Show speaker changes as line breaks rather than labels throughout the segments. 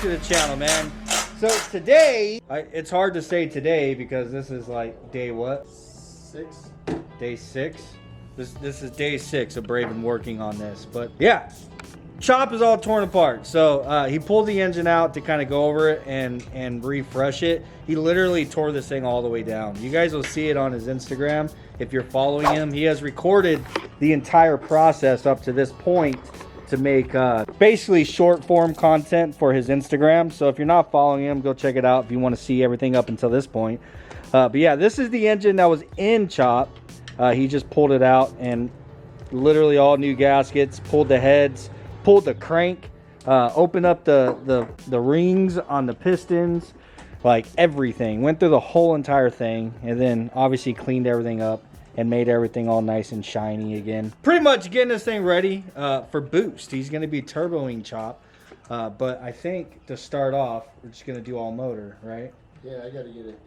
to the channel, man. So today, it's hard to say today because this is like day what?
6.
Day 6. This is day 6 of Braven working on this. But yeah, chop is all torn apart. So he pulled the engine out to kind of go over it and refresh it. He literally tore this thing all the way down. You guys will see it on his Instagram if you're following him. He has recorded the entire process up to this point to make basically short form content for his Instagram. So if you're not following him, go check it out if you want to see everything up until this point. But yeah, this is the engine that was in chop. He just pulled it out and literally all new gaskets, pulled the heads, pulled the crank, opened up the rings on the pistons, like everything. Went through the whole entire thing and then obviously cleaned everything up and made everything all nice and shiny again. Pretty much getting this thing ready for boost. He's going to be turboing chop, but I think to start off, we're just going to do all motor, right?
Yeah, I gotta get it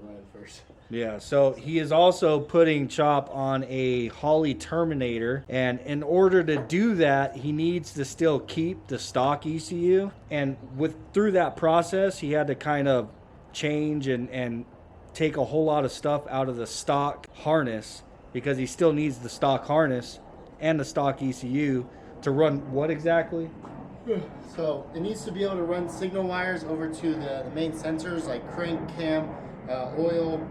running first.
Yeah, so he is also putting chop on a Holley Terminator, and in order to do that, he needs to still keep the stock ECU. And through that process, he had to kind of change and take a whole lot of stuff out of the stock harness because he still needs the stock harness and the stock ECU to run what exactly?
So it needs to be able to run signal wires over to the main sensors like crank, cam, oil,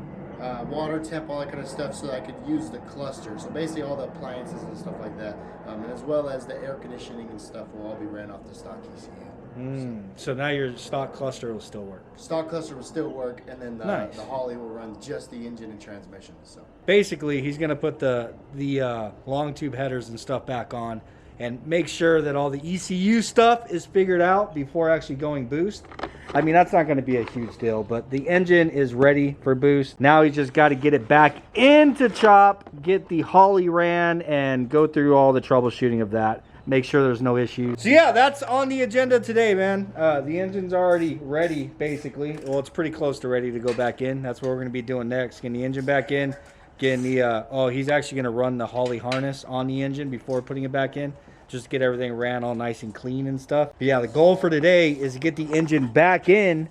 water temp, all that kind of stuff, so that I could use the cluster. So basically all the appliances and stuff like that, and as well as the air conditioning and stuff will all be ran off the stock ECU.
So now your stock cluster will still work.
Stock cluster will still work, and then
Nice.
the Holley will run just the engine and transmission. So
basically, he's going to put the long tube headers and stuff back on and make sure that all the ECU stuff is figured out before actually going boost. I mean, that's not going to be a huge deal, but the engine is ready for boost. Now he's just got to get it back into chop, get the Holley ran, and go through all the troubleshooting of that. Make sure there's no issues. So yeah, that's on the agenda today, man. The engine's already ready, basically. Well, it's pretty close to ready to go back in. That's what we're going to be doing next. Getting the engine back in. Getting the, he's actually going to run the Holley harness on the engine before putting it back in. Just get everything ran all nice and clean and stuff. But yeah, the goal for today is to get the engine back in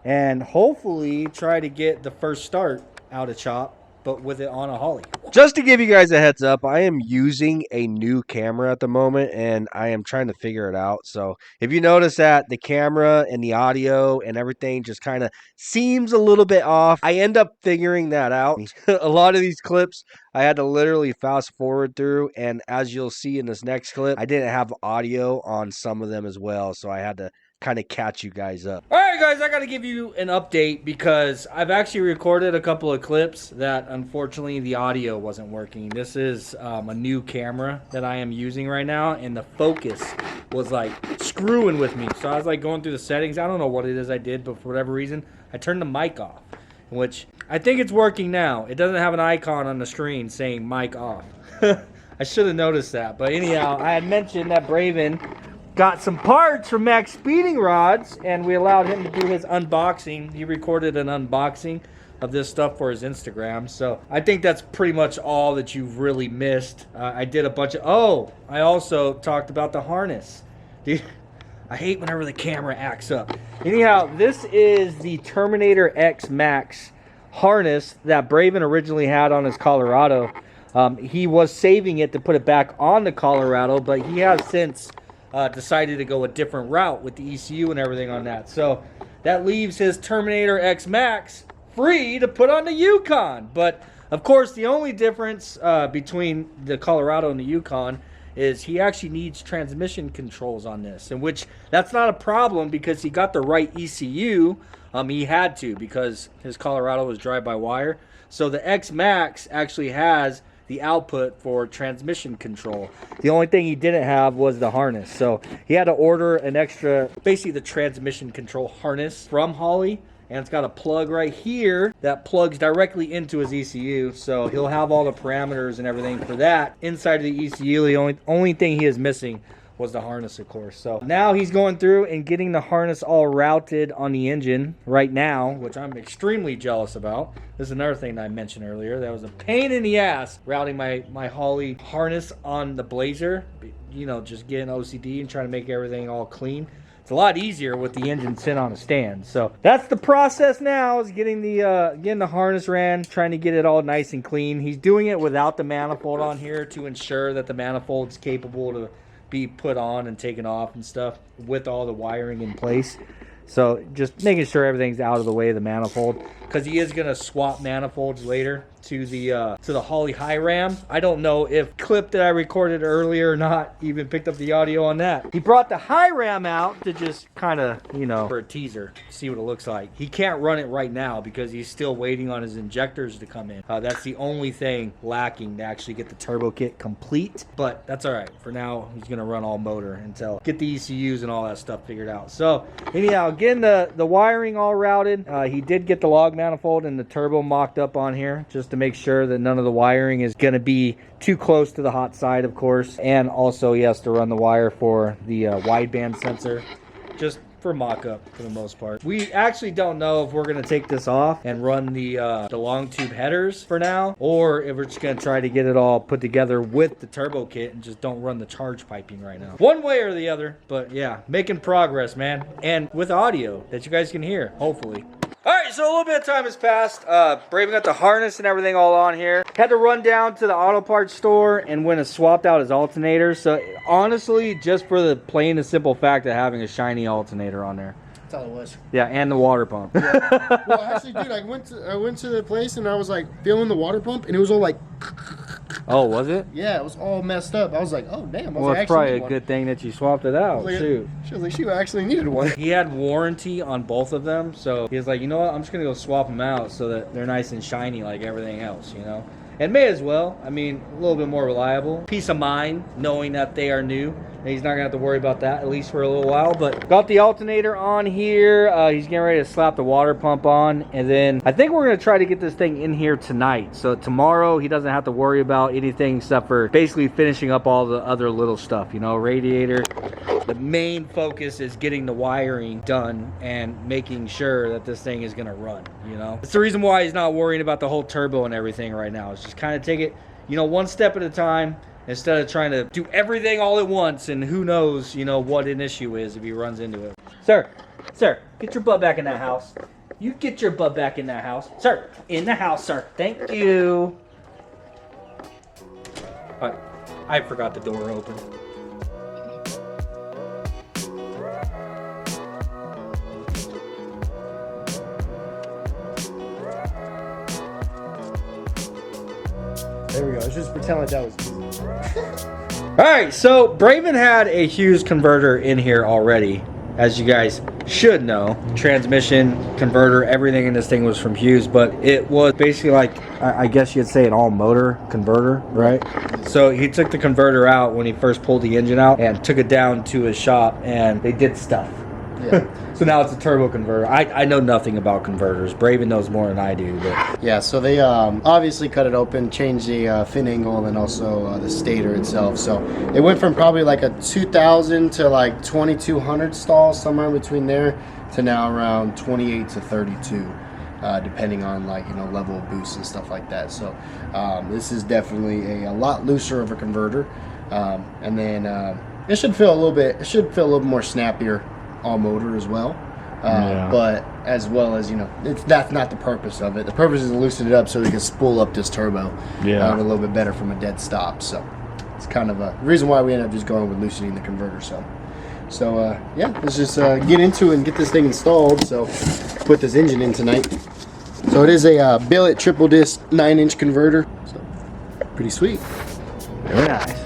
and hopefully try to get the first start out of chop, but with it on a Holley.
Just to give you guys a heads up, I am using a new camera at the moment and I am trying to figure it out. So if you notice that the camera and the audio and everything just kind of seems a little bit off, I end up figuring that out. A lot of these clips I had to literally fast forward through, and as you'll see in this next clip, I didn't have audio on some of them as well, so I had to kind of catch you guys up.
All right, guys, I got to give you an update because I've actually recorded a couple of clips that unfortunately the audio wasn't working. This is a new camera that I am using right now, and the focus was like screwing with me. So I was like going through the settings. I don't know what it is I did, but for whatever reason, I turned the mic off, which I think it's working now. It doesn't have an icon on the screen saying mic off. I should have noticed that. But anyhow, I had mentioned that Braven got some parts from MaxpeedingRods, and we allowed him to do his unboxing. He recorded an unboxing of this stuff for his Instagram. So I think that's pretty much all that you've really missed. I did a bunch of... I also talked about the harness. Dude, I hate whenever the camera acts up. Anyhow, this is the Terminator X Max harness that Braven originally had on his Colorado. He was saving it to put it back on the Colorado, but he has since decided to go a different route with the ECU and everything on that. So that leaves his Terminator X Max free to put on the Yukon. But of course, the only difference between the Colorado and the Yukon is he actually needs transmission controls on this, in which that's not a problem because he got the right ECU. He had to because his Colorado was drive-by-wire. So the X Max actually has the output for transmission control. The only thing he didn't have was the harness. So he had to order an extra, basically the transmission control harness from Holley. And it's got a plug right here that plugs directly into his ECU. So he'll have all the parameters and everything for that inside of the ECU. The only thing he is missing was the harness, of course. So now he's going through and getting the harness all routed on the engine right now, which I'm extremely jealous about. This is another thing that I mentioned earlier. That was a pain in the ass, routing my Holley harness on the Blazer. You know, just getting OCD and trying to make everything all clean. It's a lot easier with the engine sitting on a stand. So that's the process now, is getting the harness ran, trying to get it all nice and clean. He's doing it without the manifold on here to ensure that the manifold's capable to be put on and taken off and stuff with all the wiring in place. So just making sure everything's out of the way of the manifold, because he is going to swap manifolds later to the Holley high ram. I don't know if clip that I recorded earlier or not even picked up the audio on that. He brought the high ram out to just kind of, you know, for a teaser, see what it looks like. He can't run it right now because he's still waiting on his injectors to come in. That's the only thing lacking to actually get the turbo kit complete, but that's all right. For now, he's going to run all motor until get the ECUs and all that stuff figured out. So anyhow, getting the wiring all routed. He did get the log manifold and the turbo mocked up on here just to make sure that none of the wiring is going to be too close to the hot side, of course. And also he has to run the wire for the wideband sensor, just for mock-up for the most part. We actually don't know if we're going to take this off and run the long tube headers for now, or if we're just going to try to get it all put together with the turbo kit and just don't run the charge piping right now. One way or the other, but yeah, making progress, man. And with audio that you guys can hear, hopefully. All right, so a little bit of time has passed. Braven got the harness and everything all on here. Had to run down to the auto parts store and went and swapped out his alternator. So honestly, just for the plain and simple fact of having a shiny alternator on there.
That's all it was.
Yeah, and the water pump.
Yeah. Well, actually, dude, I went to the place and I was like feeling the water pump and it was all like.
Oh, was it?
Yeah, it was all messed up. I was like, oh damn.
Well, it's probably a good thing that you swapped it out.
Like,
shoot.
She was like, she actually needed one.
He had warranty on both of them, so he was like, you know what? I'm just gonna go swap them out so that they're nice and shiny like everything else, you know. And may as well. I mean, a little bit more reliable. Peace of mind knowing that they are new. And he's not going to have to worry about that, at least for a little while. But got the alternator on here. He's getting ready to slap the water pump on. And then I think we're going to try to get this thing in here tonight. So tomorrow he doesn't have to worry about anything except for basically finishing up all the other little stuff. You know, radiator. The main focus is getting the wiring done and making sure that this thing is going to run, you know. It's the reason why he's not worrying about the whole turbo and everything right now. It's just kind of take it, you know, one step at a time instead of trying to do everything all at once, and who knows, you know, what an issue is if he runs into it. Sir, get your butt back in that house. You get your butt back in that house. Sir, in the house, sir. Thank you. I forgot the door open.
There we go. Let's just pretend like that was easy.
All right, so Braven had a Hughes converter in here already, as you guys should know. Transmission, converter, everything in this thing was from Hughes, but it was basically like, I guess you'd say an all-motor converter, right? So he took the converter out when he first pulled the engine out and took it down to his shop, and they did stuff.
Yeah.
So now it's a turbo converter. I know nothing about converters. Braven knows more than I do. But
Yeah, so they obviously cut it open, changed the fin angle and also the stator itself. So it went from probably like a 2,000 to like 2,200 stalls, somewhere in between there, to now around 28 to 32, depending on, like, you know, level of boost and stuff like that. So this is definitely a lot looser of a converter, and then it should feel a little more snappier all motor as well.
Yeah.
But as well as, you know, that's not the purpose of it. The purpose is to loosen it up so we can spool up this turbo a little bit better from a dead stop. So it's kind of a reason why we end up just going with loosening the converter. So yeah, let's just get into it and get this thing installed. So put this engine in tonight. So it is a billet triple disc 9-inch converter. So pretty sweet.
very nice.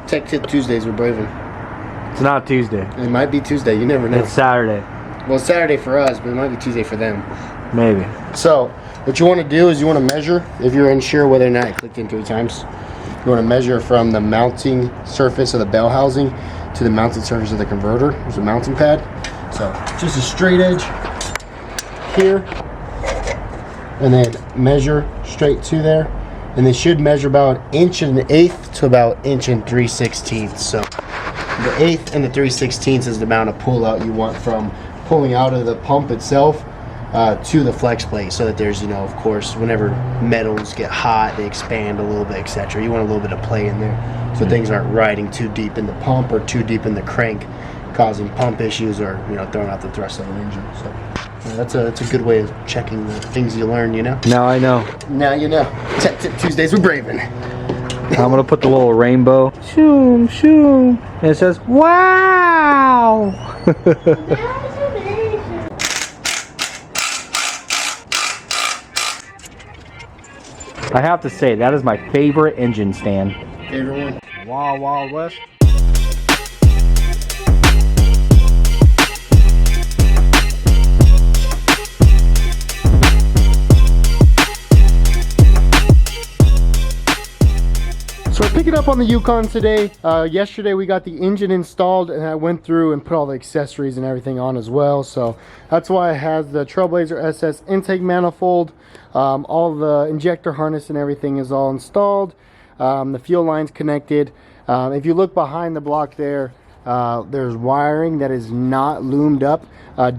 Tech Tip Tuesdays with Braven.
It's not Tuesday.
It might be Tuesday. You never know.
It's Saturday.
Well, it's Saturday for us, but it might be Tuesday for them.
Maybe.
So what you want to do is you want to measure, if you're unsure whether or not I clicked in 3 times, you want to measure from the mounting surface of the bell housing to the mounting surface of the converter. There's a mounting pad. So just a straight edge here, and then measure straight to there. And they should measure about 1 1/8 to about 1 3/16. So The 1/8 and the 3/16 is the amount of pull out you want from pulling out of the pump itself to the flex plate, so that there's, you know, of course, whenever metals get hot, they expand a little bit, etc. You want a little bit of play in there, so things aren't riding too deep in the pump or too deep in the crank, causing pump issues or, you know, throwing out the thrust of the engine. So that's a good way of checking the things you learn, you know.
Now I know.
Now you know. Tech Tip Tuesdays with Braven.
I'm gonna put the little rainbow. Shoom, shoom. And it says, wow! I have to say, that is my favorite engine stand.
Favorite one?
Wild Wild West.
So we're picking up on the Yukon today. Yesterday we got the engine installed, and I went through and put all the accessories and everything on as well. So that's why it has the Trailblazer SS intake manifold. All the injector harness and everything is all installed. The fuel line's connected. If you look behind the block there, there's wiring that is not loomed up.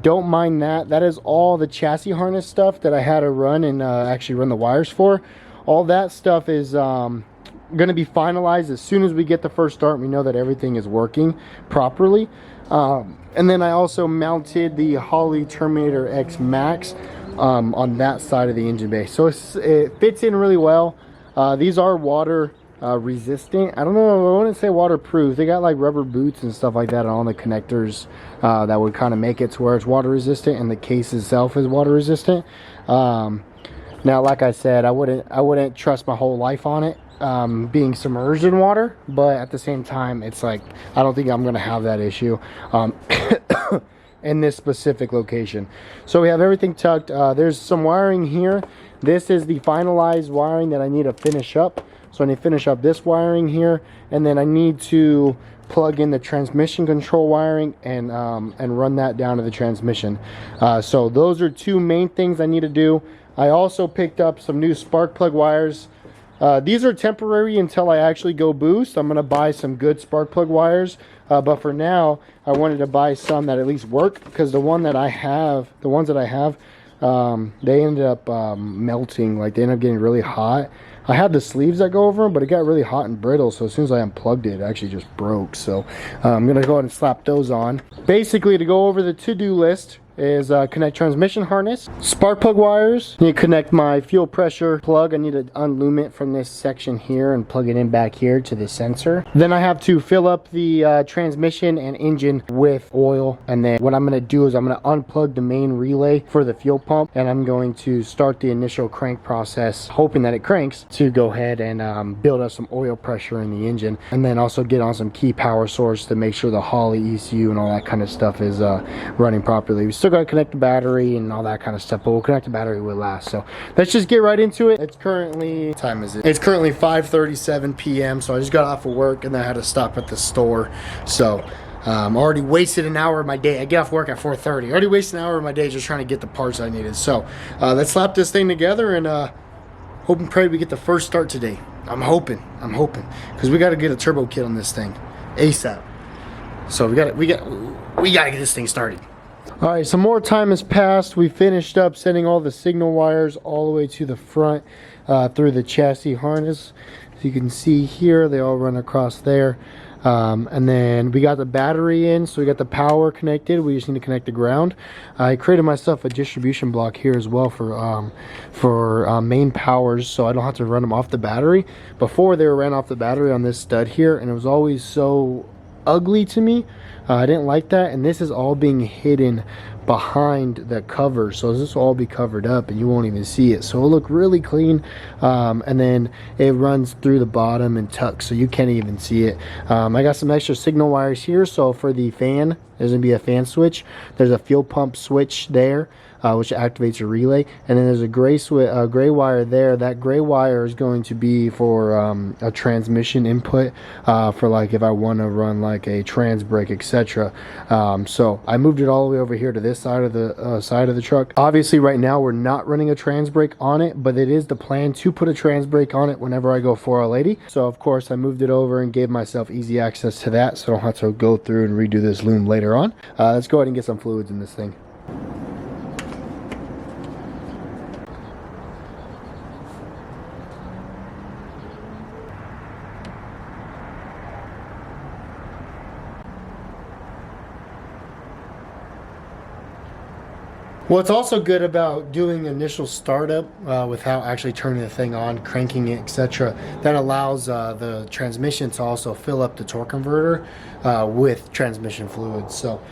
Don't mind that. That is all the chassis harness stuff that I had to run and actually run the wires for. All that stuff is going to be finalized as soon as we get the first start and we know that everything is working properly. And then I also mounted the Holley Terminator X Max on that side of the engine bay, so it fits in really well. These are water resistant. I don't know, I wouldn't say waterproof. They got like rubber boots and stuff like that on all the connectors that would kind of make it to where it's water resistant, and the case itself is water resistant. Now, like I said, I wouldn't trust my whole life on it being submerged in water, but at the same time, it's like I don't think I'm gonna have that issue in this specific location. So we have everything tucked. There's some wiring here. This is the finalized wiring that I need to finish up. So I need to finish up this wiring here, and then I need to plug in the transmission control wiring and run that down to the transmission. So those are two main things I need to do. I also picked up some new spark plug wires. These are temporary until I actually go boost. I'm going to buy some good spark plug wires. But for now, I wanted to buy some that at least work, because the ones that I have, they ended up melting. Like, they ended up getting really hot. I had the sleeves that go over them, but it got really hot and brittle. So as soon as I unplugged it, it actually just broke. So I'm going to go ahead and slap those on. Basically, to go over the to-do list is connect transmission harness, spark plug wires. I need to connect my fuel pressure plug. I need to unloom it from this section here and plug it in back here to the sensor. Then I have to fill up the transmission and engine with oil. And then what I'm going to do is I'm going to unplug the main relay for the fuel pump, and I'm going to start the initial crank process, hoping that it cranks, to go ahead and build up some oil pressure in the engine, and then also get on some key power source to make sure the Holley ECU and all that kind of stuff is running properly. We still got to connect the battery and all that kind of stuff, but we'll connect the battery with last. So let's just get right into it. It's currently, what time is it? It's currently 5:37 p.m. So I just got off of work and then I had to stop at the store. So already wasted an hour of my day. I get off work at 4:30. Already wasted an hour of my day just trying to get the parts I needed. So let's slap this thing together and hope and pray we get the first start today. I'm hoping, because we got to get a turbo kit on this thing ASAP. So we got to get this thing started. All right, some more time has passed. We finished up sending all the signal wires all the way to the front through the chassis harness. As you can see here, they all run across there. And then we got the battery in, so we got the power connected. We just need to connect the ground. I created myself a distribution block here as well for main powers, so I don't have to run them off the battery. Before, they were ran off the battery on this stud here, and it was always so ugly to me. I didn't like that, and this is all being hidden behind the cover, so this will all be covered up and you won't even see it, so it'll look really clean. And then it runs through the bottom and tucks, so you can't even see it. I got some extra signal wires here, so for the fan, there's gonna be a fan switch. There's a fuel pump switch there. which activates a relay, and then there's a gray wire there. That gray wire is going to be for a transmission input, for like if I want to run like a trans brake, etc. So I moved it all the way over here to this side of the truck. Obviously right now we're not running a trans brake on it, but it is the plan to put a trans brake on it whenever I go 4L80. So of course I moved it over and gave myself easy access to that, so I don't have to go through and redo this loom later on. Let's go ahead and get some fluids in this thing. What's also good about doing initial startup without actually turning the thing on, cranking it, etc., that allows the transmission to also fill up the torque converter with transmission fluid. So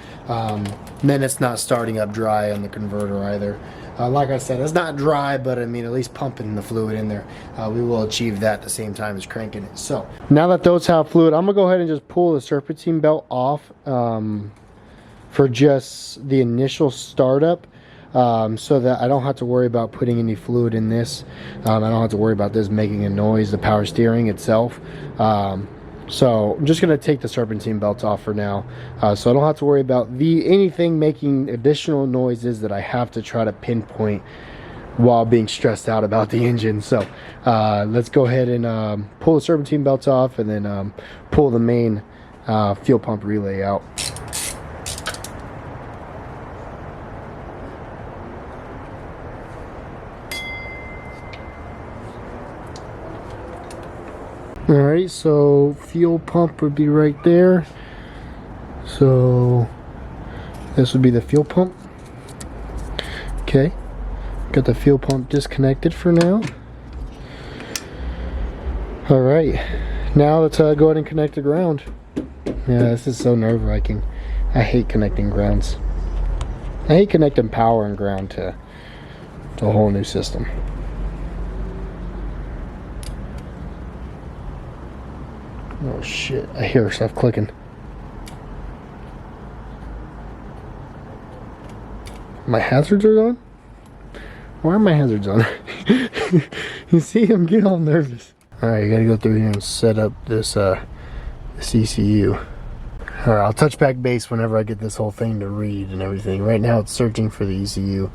then it's not starting up dry on the converter either. Like I said, it's not dry, but I mean at least pumping the fluid in there. We will achieve that at the same time as cranking it. So now that those have fluid, I'm gonna go ahead and just pull the serpentine belt off for just the initial startup. So that I don't have to worry about putting any fluid in this. I don't have to worry about this making a noise, the power steering itself. So I'm just going to take the serpentine belts off for now, so I don't have to worry about anything making additional noises that I have to try to pinpoint while being stressed out about the engine. So let's go ahead and pull the serpentine belts off, and then pull the main fuel pump relay out. Alright, so fuel pump would be right there. So this would be the fuel pump. Okay, got the fuel pump disconnected for now. Alright, now let's go ahead and connect the ground. Yeah, this is so nerve-wracking. I hate connecting grounds. I hate connecting power and ground to a whole new system. Oh shit, I hear stuff clicking. My hazards are on? Why are my hazards on? You see, I'm getting all nervous. Alright, you gotta go through here and set up this ECU. Alright, I'll touch back base whenever I get this whole thing to read and everything. Right now it's searching for the ECU.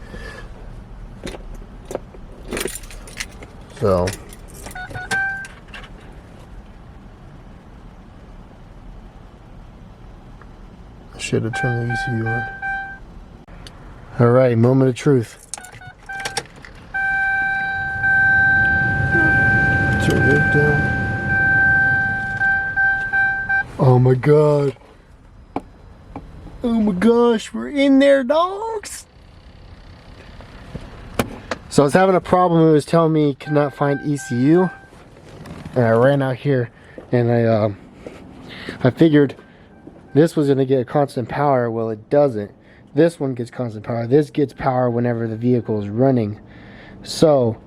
So should have turned the ECU on. Alright, moment of truth. Turn it down. Oh my god. Oh my gosh, we're in there, dogs! So I was having a problem. It was telling me could not find ECU. And I ran out here and I figured this was going to get constant power. Well, it doesn't. This one gets constant power. This gets power whenever the vehicle is running. So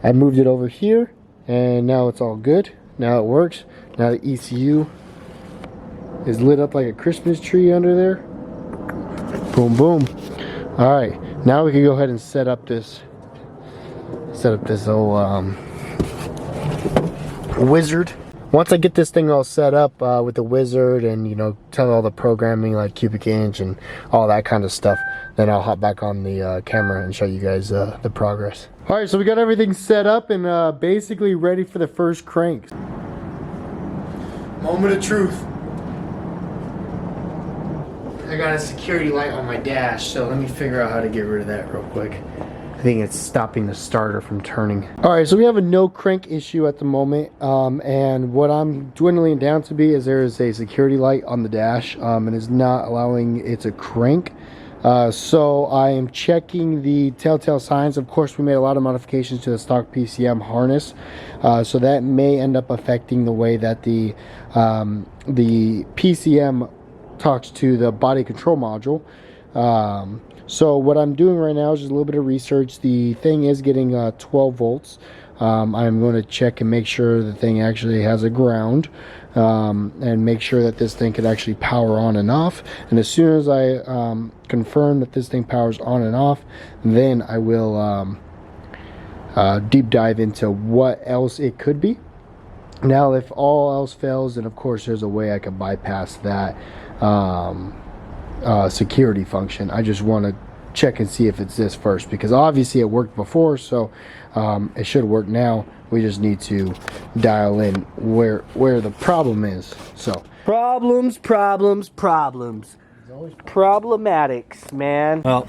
I moved it over here, and now it's all good. Now it works. Now the ECU is lit up like a Christmas tree under there. Boom, boom. All right, now we can go ahead and set up this old wizard. Once I get this thing all set up with the wizard and, you know, tell all the programming like cubic inch and all that kind of stuff, then I'll hop back on the camera and show you guys the progress. All right, so we got everything set up and basically ready for the first crank. Moment of truth. I got a security light on my dash, so let me figure out how to get rid of that real quick. I think it's stopping the starter from turning. All right, so we have a no crank issue at the moment, and what I'm dwindling down to be is there is a security light on the dash, and is not allowing it to crank. So I am checking the telltale signs. Of course, we made a lot of modifications to the stock PCM harness, so that may end up affecting the way that the PCM talks to the body control module. So what I'm doing right now is just a little bit of research. The thing is getting 12 volts. I'm going to check and make sure the thing actually has a ground, and make sure that this thing could actually power on and off. And as soon as I confirm that this thing powers on and off, then I will deep dive into what else it could be. Now, if all else fails, then of course there's a way I can bypass that security function. I just want to check and see if it's this first, because obviously it worked before, so it should work now. We just need to dial in where the problem is. So
Problems. Problematics, man. Well,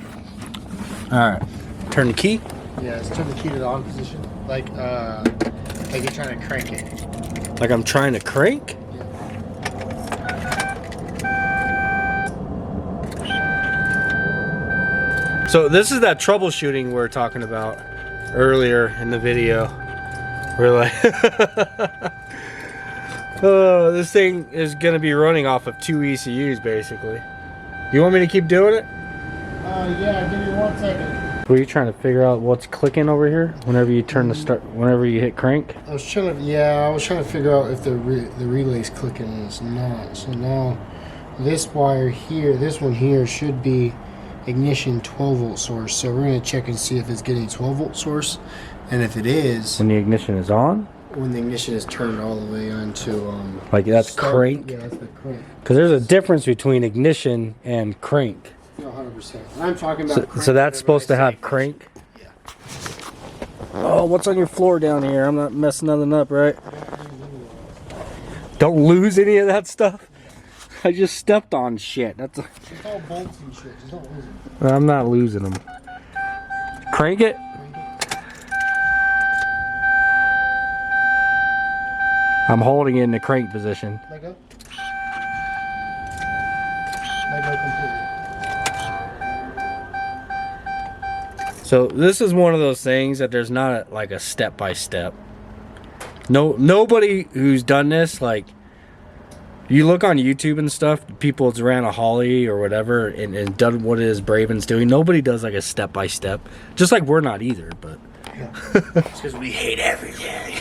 alright. Turn the key.
yeah, let's turn the key to the on position, like you're trying to crank it.
Like I'm trying to crank? So this is that troubleshooting we were talking about earlier in the video. We're like, oh, this thing is gonna be running off of 2 ECUs basically. You want me to keep doing it?
Yeah, give me 1 second.
Were you trying to figure out what's clicking over here whenever you turn the start, whenever you hit crank?
I was trying to figure out if the relay's clicking and it's not. So now this wire here, this one here should be ignition 12 volt source. So we're going to check and see if it's getting 12 volt source, and if it is,
When the ignition is on?
when the ignition is turned all the way on to
Like that's
start.
crank?
Yeah, that's the crank.
Because there's a difference between ignition and crank.
No, 100%. I'm talking about crank.
So that's supposed to have
crank.
crank?
Yeah.
Oh, what's on your floor down here? I'm not messing nothing up, right? Don't lose any of that stuff. I just stepped on shit. That's
It's all bolts and shit. Just don't lose it.
I'm not losing them. Crank it. I'm holding it in the crank position.
Let go. Let go completely.
So this is one of those things that there's not like a step by step. Nobody who's done this, like, you look on YouTube and stuff, people that's ran a Holly or whatever and done what it is Braven's doing. Nobody does like a step by step. Just like we're not either, but
Because we hate everything.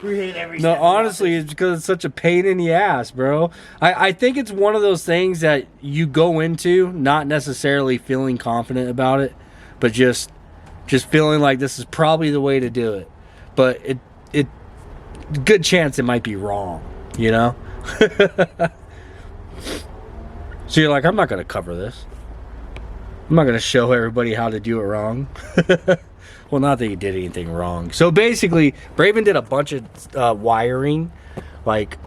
We hate everything.
no, honestly, it's because it's such a pain in the ass, bro. I think it's one of those things that you go into not necessarily feeling confident about it, but just feeling like this is probably the way to do it. But it good chance it might be wrong, you know? So you're like, I'm not gonna cover this. I'm not gonna show everybody how to do it wrong. Well, not that he did anything wrong. So basically, Braven did a bunch of wiring, like,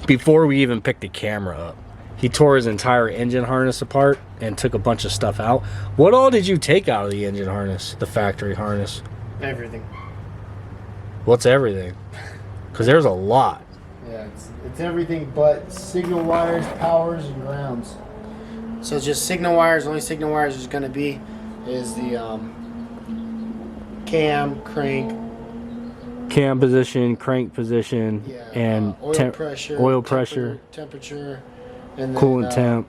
before we even picked the camera up. He tore his entire engine harness apart and took a bunch of stuff out. What all did you take out of the engine harness, the factory harness?
Everything.
What's everything? Because there's a lot.
Yeah, it's everything but signal wires, powers, and grounds. So just signal wires. Only signal wires is going to be is the cam, crank,
Cam position, crank position,
yeah,
and
oil pressure, temperature, and then,
coolant temp.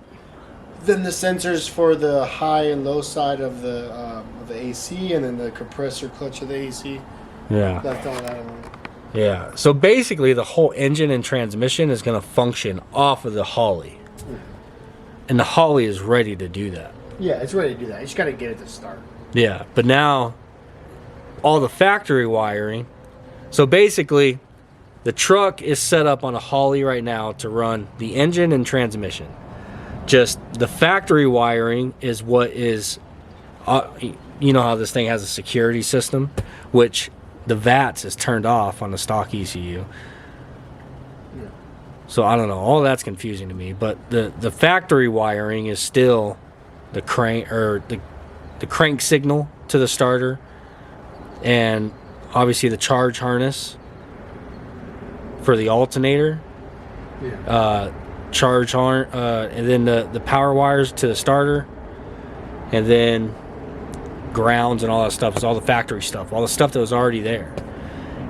Then the sensors for the high and low side of the AC, and then the compressor clutch of the AC.
Yeah.
Left all that on.
Yeah. So basically, the whole engine and transmission is going to function off of the Holly. And the Holly is ready to do that.
Yeah, it's ready to do that. You just got to get it to start.
Yeah. But now, all the factory wiring. So basically, the truck is set up on a Holly right now to run the engine and transmission. Just the factory wiring is what is, you know how this thing has a security system, which the VATS is turned off on the stock ECU. So I don't know, all that's confusing to me, but the factory wiring is still the crank, or the crank signal to the starter, and obviously the charge harness for the alternator, and then the power wires to the starter, and then grounds and all that stuff is all the factory stuff, all the stuff that was already there.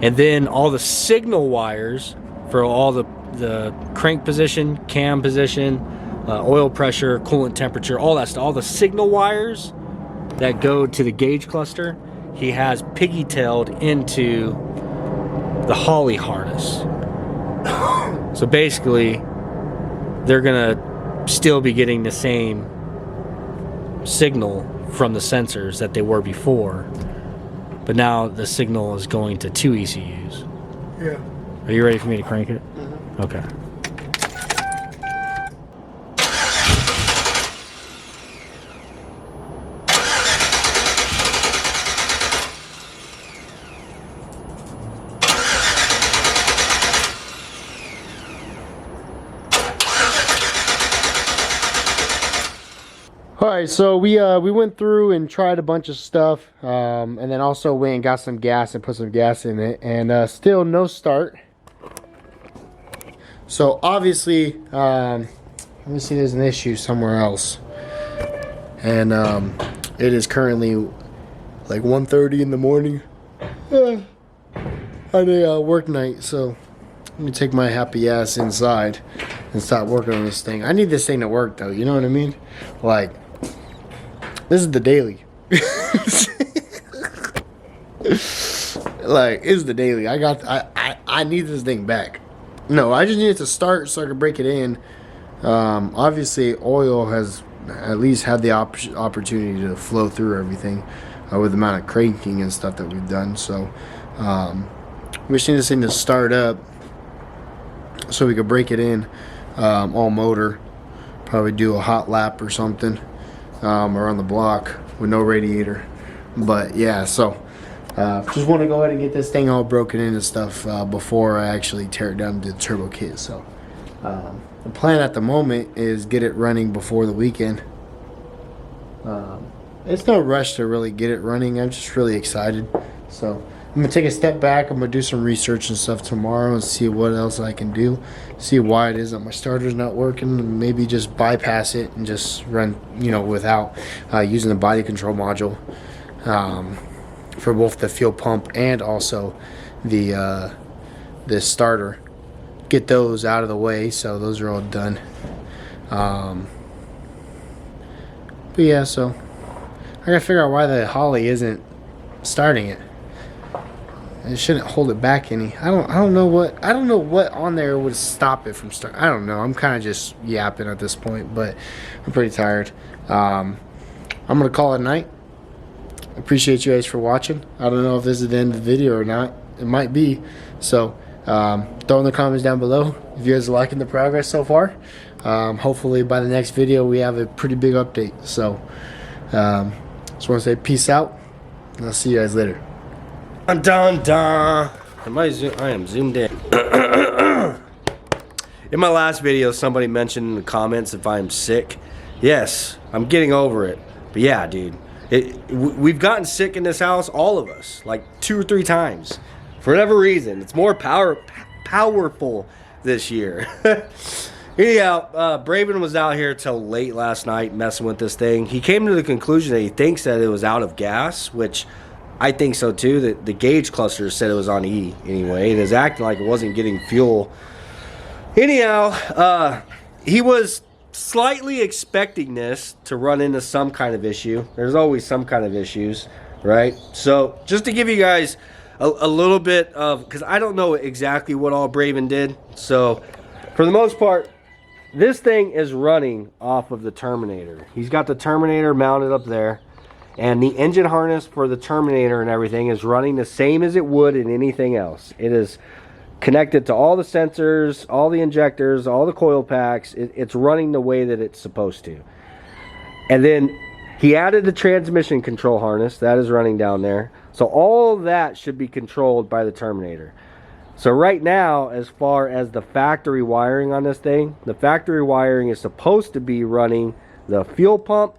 And then all the signal wires for all the crank position, cam position, oil pressure, coolant temperature, all that stuff, all the signal wires that go to the gauge cluster he has piggy-tailed into the Holly harness. So basically, they're gonna still be getting the same signal from the sensors that they were before, but now the signal is going to 2 ECUs.
Yeah.
Are you ready for me to crank it?
Mm-hmm.
Okay.
All right, so we went through and tried a bunch of stuff, and then also went and got some gas and put some gas in it, and still no start. So obviously, let me see, there's an issue somewhere else, and it is currently like 1:30 in the morning on a work night. So let me take my happy ass inside and start working on this thing. I need this thing to work though, you know what I mean? Like, this is the daily. Like, it's the daily. I need this thing back. No, I just need it to start so I can break it in. Obviously, oil has at least had the opportunity to flow through everything with the amount of cranking and stuff that we've done. So, we just need this thing to start up so we could break it in all motor. Probably do a hot lap or something. Around the block with no radiator. But yeah, so just want to go ahead and get this thing all broken in and stuff before I actually tear it down to the turbo kit. So the plan at the moment is get it running before the weekend. It's no rush to really get it running. I'm just really excited. So I'm gonna take a step back. I'm gonna do some research and stuff tomorrow and see what else I can do. See why it is that my starter's not working, and maybe just bypass it and just run, you know, without using the body control module for both the fuel pump and also the starter. Get those out of the way, so those are all done. But yeah, so I gotta figure out why the Holly isn't starting it. It shouldn't hold it back any. I don't know what on there would stop it from starting. I don't know. I'm kind of just yapping at this point, but I'm pretty tired. I'm gonna call it a night. Appreciate you guys for watching. I don't know if this is the end of the video or not. It might be. So throw in the comments down below if you guys are liking the progress so far. Hopefully by the next video we have a pretty big update. So just want to say peace out, and I'll see you guys later.
Dun dun dun. I am zoomed in. In my last video, somebody mentioned in the comments if I'm sick. Yes, I'm getting over it. But yeah, dude, we've gotten sick in this house, all of us, like 2 or 3 times. For whatever reason, it's more powerful this year. Anyhow, Braven was out here till late last night messing with this thing. He came to the conclusion that he thinks that it was out of gas, which I think so too. The gauge cluster said it was on E anyway. It is acting like it wasn't getting fuel. Anyhow, he was slightly expecting this to run into some kind of issue. There's always some kind of issues, right? So just to give you guys a little bit of, because I don't know exactly what all Braven did. So for the most part, this thing is running off of the Terminator. He's got the Terminator mounted up there. And the engine harness for the Terminator and everything is running the same as it would in anything else. It is connected to all the sensors, all the injectors, all the coil packs. It's running the way that it's supposed to. And then he added the transmission control harness. That is running down there. So all of that should be controlled by the Terminator. So right now, as far as the factory wiring on this thing, the factory wiring is supposed to be running the fuel pump,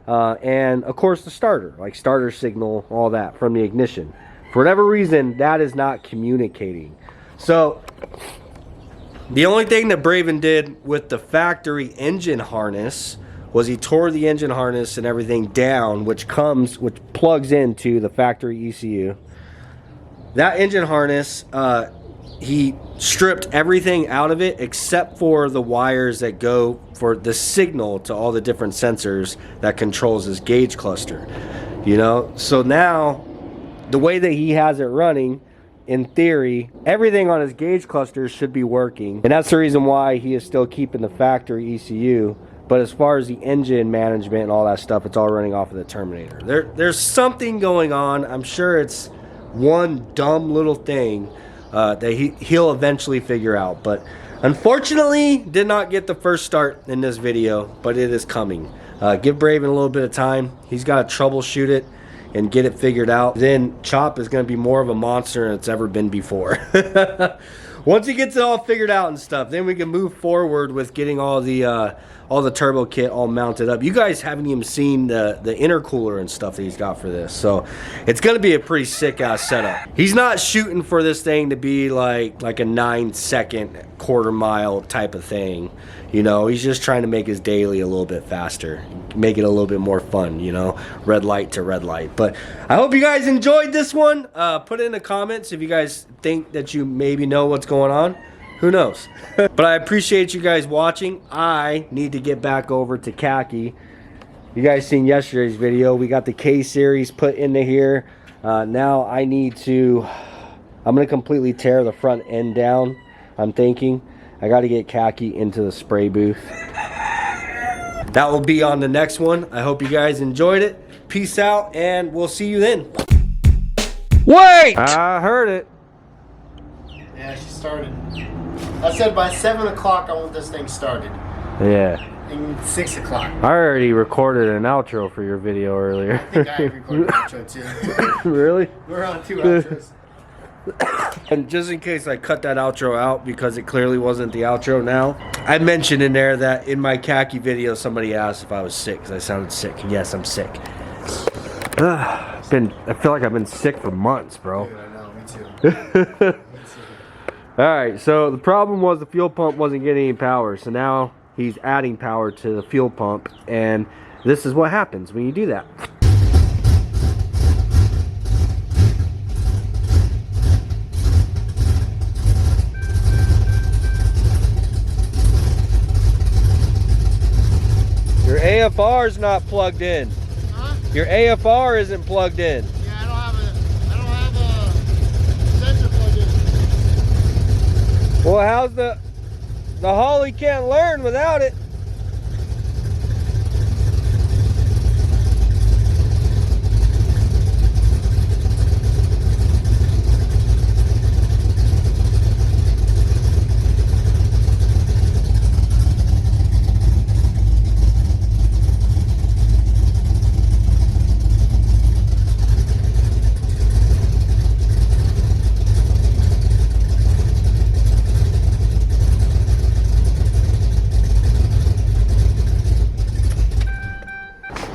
and of course the starter, like starter signal, all that from the ignition. For whatever reason, that is not communicating. So the only thing that Braven did with the factory engine harness was he tore the engine harness and everything down, which plugs into the factory ECU. That engine harness, he stripped everything out of it except for the wires that go for the signal to all the different sensors that controls this gauge cluster. You know, so now the way that he has it running, in theory, everything on his gauge clusters should be working. And that's the reason why he is still keeping the factory ECU. But as far as the engine management and all that stuff, it's all running off of the Terminator. There's something going on. I'm sure it's one dumb little thing that he'll eventually figure out. But unfortunately, did not get the first start in this video, but it is coming. Give Braven a little bit of time. He's got to troubleshoot it and get it figured out. Then Chop is going to be more of a monster than it's ever been before. Once he gets it all figured out and stuff, then we can move forward with getting all the turbo kit all mounted up. You guys haven't even seen the intercooler and stuff that he's got for this, so it's gonna be a pretty sick ass setup. He's not shooting for this thing to be like a 9-second quarter-mile type of thing, you know. He's just trying to make his daily a little bit faster, make it a little bit more fun, you know, red light to red light. But I hope you guys enjoyed this one. Put it in the comments if you guys think that you maybe know what's going on. Who knows? But I appreciate you guys watching. I need to get back over to khaki. You guys seen yesterday's video. We got the K series put into here. Now I need to, I'm gonna completely tear the front end down. I'm thinking I got to get khaki into the spray booth. That will be on the next one. I hope you guys enjoyed it. Peace out, and we'll see you then. Wait! I heard it.
Yeah, she started. I said by 7 o'clock I want this thing started.
Yeah.
And 6 o'clock.
I already recorded an outro for your video earlier.
I think I recorded an outro too.
Really?
We're on 2 outros.
And just in case I cut that outro out because it clearly wasn't the outro now, I mentioned in there that in my khaki video somebody asked if I was sick because I sounded sick. Yes, I'm sick. I feel like I've been sick for months, bro.
Dude, I know, me too.
Alright, so the problem was the fuel pump wasn't getting any power, so now he's adding power to the fuel pump, and this is what happens when you do that. Your AFR is not plugged in.
Huh?
Your AFR isn't plugged in.
Yeah, I don't have a sensor plugged in.
Well, how's the Holly can't learn without it.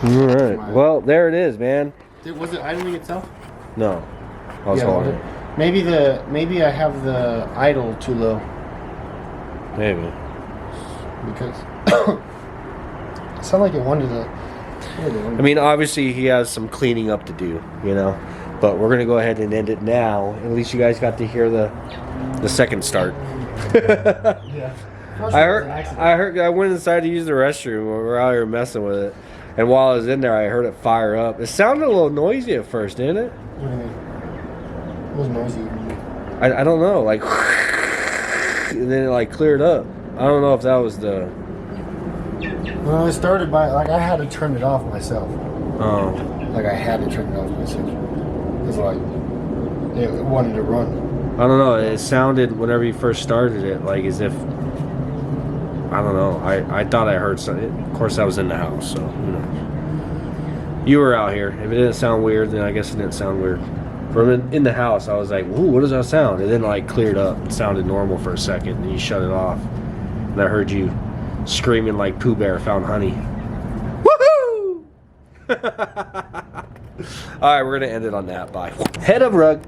All right. Well, there it is, man.
Was it idling itself?
No. I was holding it.
Maybe I have the idle too low.
Maybe.
Because it sounded like it wanted to.
I mean, obviously he has some cleaning up to do, you know. But we're gonna go ahead and end it now. At least you guys got to hear the second start.
Yeah.
I heard. I went inside to use the restroom. We were out here messing with it, and while I was in there, I heard it fire up. It sounded a little noisy at first, didn't it?
What do you mean? It was noisy.
I don't know, like, and then it like cleared up. I don't know if that was the.
Well, it started by like I had to turn it off myself.
Oh.
Like I had to turn it off myself. It's like it wanted to run.
I don't know. It sounded whenever you first started it, like as if. I don't know. I thought I heard something. Of course, I was in the house, so who knows. You were out here. If it didn't sound weird, then I guess it didn't sound weird. From in the house, I was like, "Ooh, what does that sound?" And then like cleared up. It sounded normal for a second, and you shut it off. And I heard you screaming like Pooh Bear found honey. Woohoo! All right, we're gonna end it on that. Bye. Head of rug.